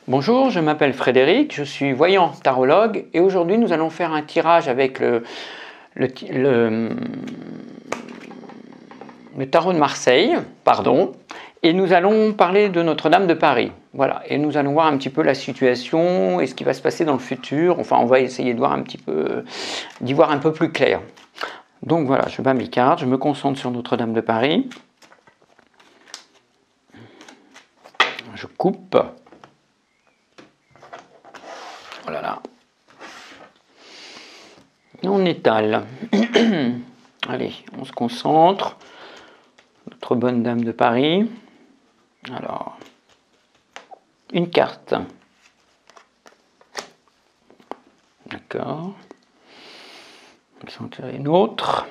Bonjour, je m'appelle Frédéric, je suis voyant tarologue et aujourd'hui nous allons faire un tirage avec le tarot de Marseille, et nous allons parler de Notre-Dame de Paris. Voilà, et nous allons voir un petit peu la situation et ce qui va se passer dans le futur. Enfin, on va essayer de voir un petit peu, d'y voir un peu plus clair. Donc voilà, je bats mes cartes, je me concentre sur Notre-Dame de Paris. Je coupe. Voilà là. On étale. Allez, on se concentre. Notre bonne dame de Paris. Alors, une carte. D'accord. On va en tirer une autre.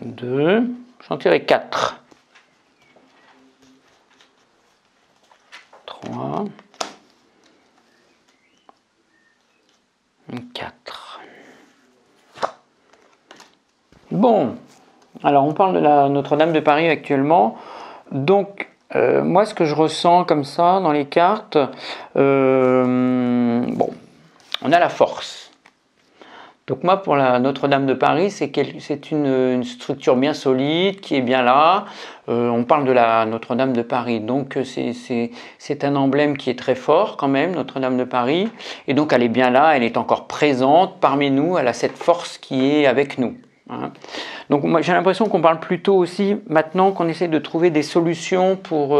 Deux. J'en tirer quatre. Trois. 4. Bon, alors on parle de la Notre-Dame de Paris actuellement. Donc, moi, ce que je ressens comme ça dans les cartes, bon, on a la force. Donc moi, pour la Notre-Dame de Paris, c'est une structure bien solide, qui est bien là. On parle de la Notre-Dame de Paris, donc c'est un emblème qui est très fort quand même, Notre-Dame de Paris. Et donc elle est bien là, elle est encore présente parmi nous, elle a cette force qui est avec nous. Hein. Donc moi, j'ai l'impression qu'on parle plutôt aussi maintenant qu'on essaie de trouver des solutions pour...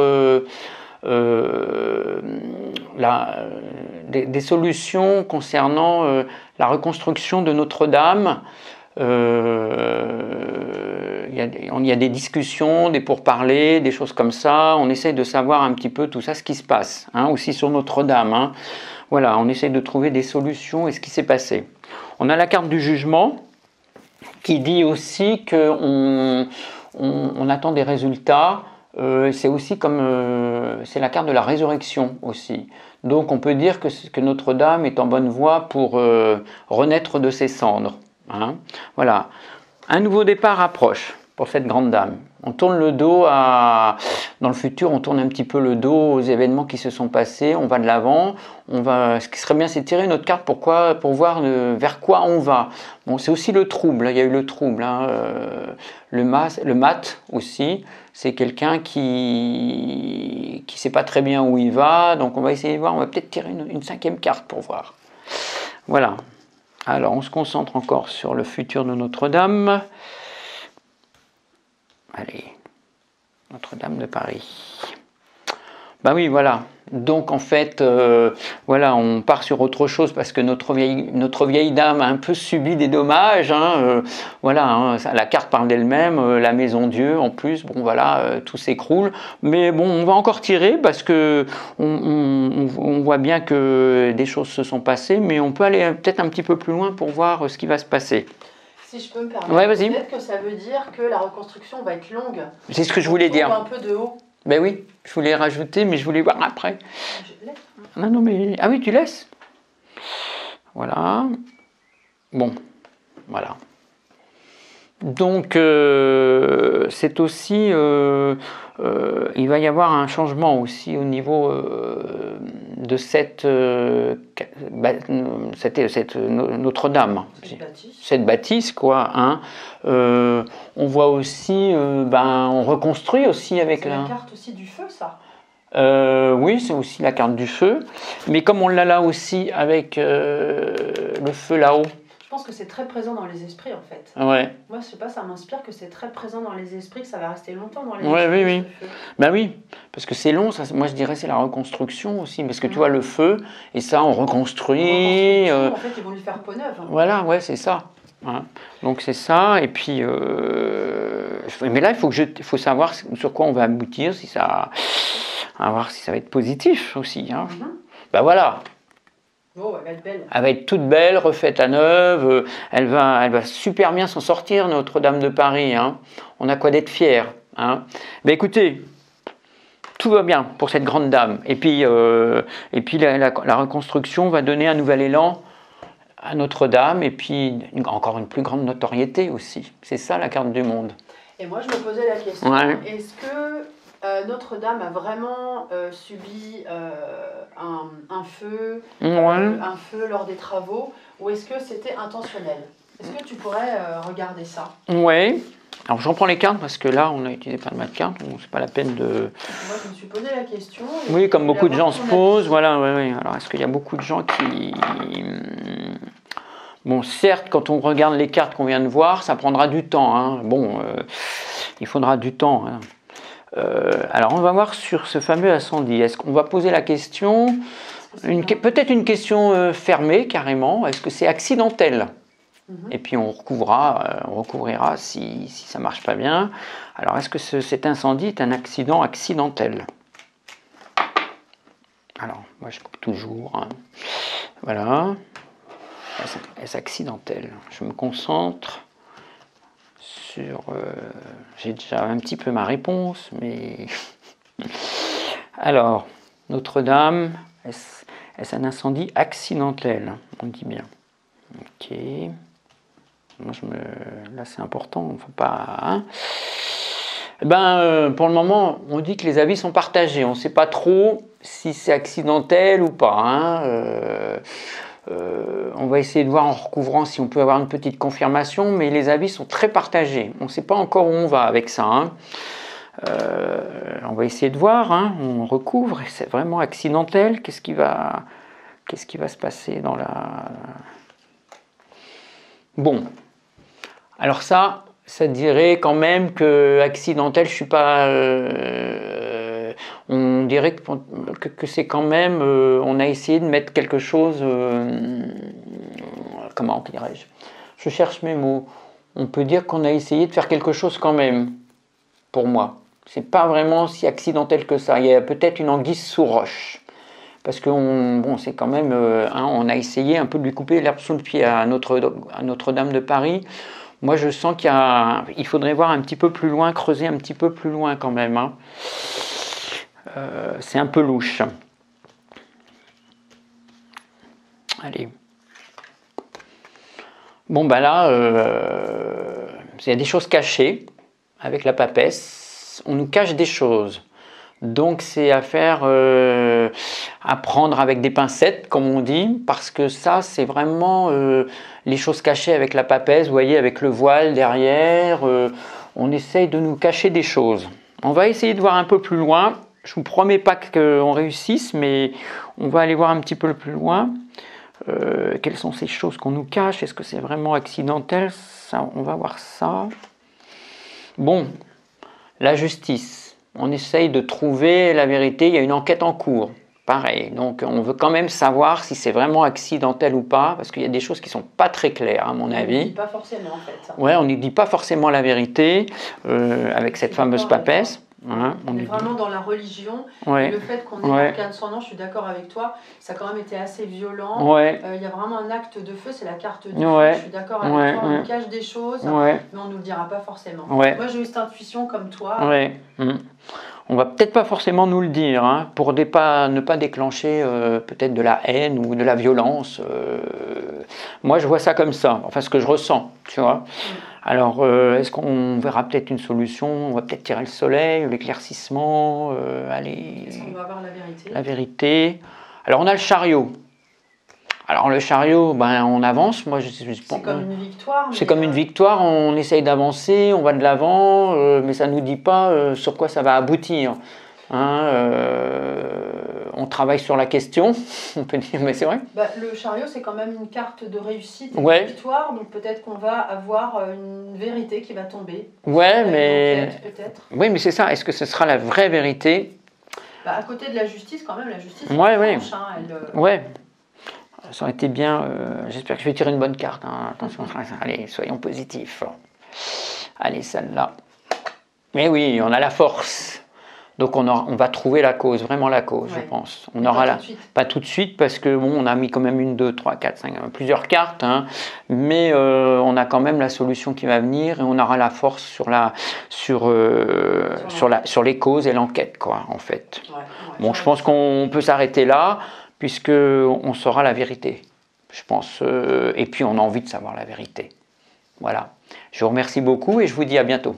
des solutions concernant la reconstruction de Notre-Dame. Il y a des discussions, des pourparlers, des choses comme ça. On essaie de savoir un petit peu tout ça, ce qui se passe, hein, aussi sur Notre-Dame. Hein. Voilà, on essaie de trouver des solutions et ce qui s'est passé. On a la carte du jugement qui dit aussi qu'on attend des résultats. C'est aussi comme c'est la carte de la résurrection aussi. Donc on peut dire que Notre-Dame est en bonne voie pour renaître de ses cendres. Hein. Voilà. Un nouveau départ approche pour cette grande dame. On tourne le dos dans le futur, on tourne un petit peu le dos aux événements qui se sont passés, on va de l'avant. Ce qui serait bien, c'est de tirer notre carte pour voir vers quoi on va. Bon, c'est aussi le trouble, il y a eu le trouble. Hein, le mat aussi, c'est quelqu'un qui sait pas très bien où il va, donc on va essayer de voir, on va peut-être tirer une cinquième carte pour voir. Voilà. Alors, on se concentre encore sur le futur de Notre-Dame. Allez, Notre-Dame de Paris. Ben oui, voilà. Donc en fait, voilà, on part sur autre chose parce que notre vieille dame a un peu subi des dommages. Hein, voilà, hein, la carte parle d'elle-même, la maison Dieu en plus. Bon voilà, tout s'écroule. Mais bon, on va encore tirer parce que on voit bien que des choses se sont passées, mais on peut aller peut-être un petit peu plus loin pour voir ce qui va se passer. Si je peux me permettre, ouais, vas-y. Peut-être que ça veut dire que la reconstruction va être longue. C'est ce que je voulais dire. Un peu de haut. Ben oui, je voulais rajouter, mais je voulais voir après. Je laisse. Non, mais... Ah oui, tu laisses. Voilà. Bon, voilà. Donc, c'est aussi... il va y avoir un changement aussi au niveau de cette Notre-Dame. Cette bâtisse, quoi. Hein. On voit aussi... on reconstruit aussi avec la carte aussi du feu, ça. Oui, c'est aussi la carte du feu. Mais comme on l'a là aussi avec le feu là-haut. Je pense que c'est très présent dans les esprits, en fait. Ouais. Moi, je sais pas, ça m'inspire que c'est très présent dans les esprits, que ça va rester longtemps dans les esprits. Oui. Ben oui, parce que c'est long, ça, moi je dirais c'est la reconstruction aussi, parce que tu vois le feu, et ça on reconstruit. En fait, ils vont lui faire peau neuve. Hein. Voilà, ouais, c'est ça. Hein. Donc c'est ça, et puis... mais là, il faut savoir sur quoi on va aboutir, à voir si ça va être positif aussi. Hein. Ben voilà. Oh, elle va être belle. Elle va être toute belle, refaite à neuve. Elle va super bien s'en sortir, Notre-Dame de Paris. Hein. On a quoi d'être fier. Hein. Ben écoutez, tout va bien pour cette grande dame. Et puis la reconstruction va donner un nouvel élan à Notre-Dame. Et puis encore une plus grande notoriété aussi. C'est ça la carte du monde. Et moi, je me posais la question, est-ce que Notre-Dame a vraiment subi un feu, Ouais. un feu lors des travaux, ou est-ce que c'était intentionnel? Est-ce que tu pourrais regarder ça? Ouais. Alors j'en prends les cartes parce que là on a utilisé pas mal de cartes, donc c'est pas la peine de. Moi, je me suis posé la question. Et Oui, je comme voulais beaucoup de avoir gens ton se posent, avis. voilà, ouais, ouais. Alors est-ce qu'il y a beaucoup de gens qui. Bon, certes, quand on regarde les cartes qu'on vient de voir, ça prendra du temps, hein. Bon, il faudra du temps, hein. Alors on va voir sur ce fameux incendie. Est-ce qu'on va poser la question, peut-être une question fermée carrément, est-ce que c'est accidentel? Et puis on recouvrira si ça ne marche pas bien. Alors est-ce que cet incendie est un accident accidentel? Alors moi je coupe toujours, hein. Voilà. Est-ce accidentel? Je me concentre sur... j'ai déjà un petit peu ma réponse, mais... Alors, Notre-Dame, est-ce un incendie accidentel? On dit bien. Ok. Moi, là, c'est important, on ne faut pas... Hein. Pour le moment, on dit que les avis sont partagés. On ne sait pas trop si c'est accidentel ou pas, hein. On va essayer de voir en recouvrant si on peut avoir une petite confirmation, mais les avis sont très partagés. On ne sait pas encore où on va avec ça, hein. On va essayer de voir, hein. On recouvre, c'est vraiment accidentel. Qu'est-ce qui va se passer dans la... Bon, alors ça dirait quand même que accidentel, je suis pas... on dirait que c'est quand même... on a essayé de mettre quelque chose... comment dirais-je? Je cherche mes mots. On peut dire qu'on a essayé de faire quelque chose quand même, pour moi. C'est pas vraiment si accidentel que ça. Il y a peut-être une anguille sous roche. Parce que c'est quand même... on a essayé un peu de lui couper l'herbe sous le pied à Notre-Dame de Paris. Moi, je sens qu'il faudrait voir un petit peu plus loin, creuser un petit peu plus loin quand même, hein. C'est un peu louche. Allez. Bon, là, il y a des choses cachées avec la papesse. On nous cache des choses. Donc, c'est à faire, à prendre avec des pincettes, comme on dit, parce que ça, c'est vraiment les choses cachées avec la papesse. Vous voyez, avec le voile derrière, on essaye de nous cacher des choses. On va essayer de voir un peu plus loin. Je ne vous promets pas qu'on réussisse, mais on va aller voir un petit peu plus loin. Quelles sont ces choses qu'on nous cache? Est-ce que c'est vraiment accidentel? Ça, on va voir ça. Bon, la justice. On essaye de trouver la vérité. Il y a une enquête en cours. Pareil. Donc, on veut quand même savoir si c'est vraiment accidentel ou pas, parce qu'il y a des choses qui ne sont pas très claires, à mon avis. On ne dit pas forcément, en fait. Ouais, on ne dit pas forcément la vérité avec cette fameuse papesse. Hein, on est vraiment dans la religion, ouais. Et le fait qu'on ait l'arcane sans nom, je suis d'accord avec toi, ça a quand même été assez violent. Ouais. Il y a vraiment un acte de feu, c'est la carte du feu, je suis d'accord avec toi, on nous cache des choses, mais on ne nous le dira pas forcément. Moi j'ai eu cette intuition comme toi. On va peut-être pas forcément nous le dire, hein, pour ne pas déclencher peut-être de la haine ou de la violence. Moi je vois ça comme ça, enfin ce que je ressens, tu vois. Alors, est-ce qu'on verra peut-être une solution? On va peut-être tirer le soleil, l'éclaircissement, allez... Est-ce qu'on va avoir la vérité? La vérité. Alors, on a le chariot. Alors, le chariot, on avance. Moi, c'est comme une victoire. C'est comme une victoire, on essaye d'avancer, on va de l'avant, mais ça ne nous dit pas sur quoi ça va aboutir. Hein, on travaille sur la question, on peut dire, mais c'est vrai. Le chariot, c'est quand même une carte de réussite et de victoire, donc peut-être qu'on va avoir une vérité qui va tomber. Ouais, mais... peut-être. Oui, mais c'est ça, est-ce que ce sera la vraie vérité? À côté de la justice, quand même, la justice, franche, hein, ouais. Ça aurait été bien, j'espère que je vais tirer une bonne carte, hein. Attention, allez, soyons positifs. Allez, celle-là. Mais oui, on a la force. Donc on va trouver la cause, vraiment la cause, je pense. On aura pas tout de suite parce que on a mis quand même 1, 2, 3, 4, 5, plusieurs cartes, hein, mais on a quand même la solution qui va venir et on aura la force sur les causes et l'enquête, quoi, en fait. Bon, je pense qu'on peut s'arrêter là puisque on saura la vérité, je pense. Et puis on a envie de savoir la vérité. Voilà. Je vous remercie beaucoup et je vous dis à bientôt.